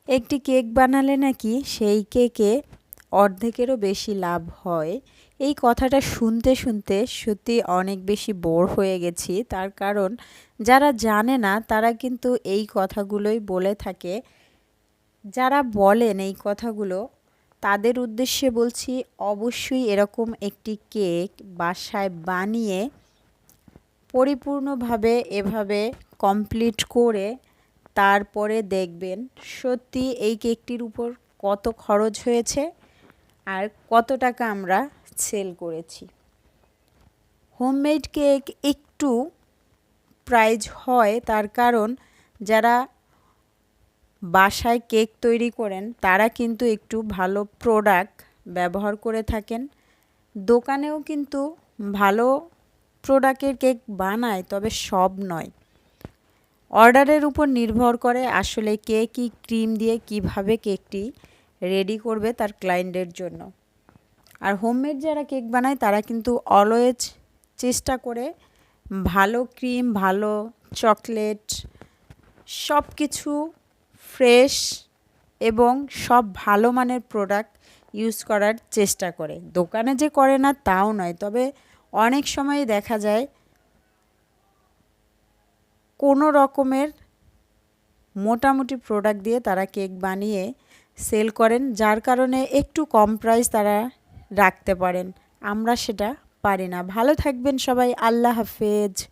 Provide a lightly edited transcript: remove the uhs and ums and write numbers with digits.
একটি কেক বানালে নাকি সেই কেকে অর্ধেকেরও বেশি লাভ হয়। এই কথাটা শুনতে শুনতে সত্যি অনেক বেশি বোর হয়ে গেছি। তার কারণ যারা জানে না তারা কিন্তু এই কথাগুলোই বলে থাকে। যারা বলেন এই কথাগুলো তাদের উদ্দেশ্যে বলছি, অবশ্যই এরকম একটি কেক বাসায় বানিয়ে পরিপূর্ণভাবে এভাবে কমপ্লিট করে তারপরে দেখবেন সত্যি এই কেকটির উপর কত খরচ হয়েছে আর কত টাকা আমরা সেল করেছি। হোমমেড কেক একটু প্রাইস হয়, তার কারণ যারা বাসায় কেক তৈরি করেন তারা কিন্তু একটু ভালো প্রোডাক্ট ব্যবহার করে থাকেন। দোকানেও কিন্তু ভালো প্রোডাক্টের কেক বানায়, তবে সব নয়। অর্ডারের উপর নির্ভর করে আসলে কে কী ক্রিম দিয়ে কিভাবে কেকটি রেডি করবে তার ক্লায়েন্টের জন্য। আর হোমমেড যারা কেক বানায় তারা কিন্তু অলওয়েজ চেষ্টা করে ভালো ক্রিম, ভালো চকলেট, সব কিছু ফ্রেশ এবং সব ভালো মানের প্রোডাক্ট ইউজ করার চেষ্টা করে। দোকানে যে করে না তাও নয়, তবে অনেক সময় দেখা যায় কোনো রকমের মোটামুটি প্রোডাক্ট দিয়ে তারা কেক বানিয়ে সেল করেন, যার কারণে একটু কম প্রাইস তারা রাখতে পারেন। আমরা সেটা পারি না। ভালো থাকবেন সবাই। আল্লাহ হাফেজ।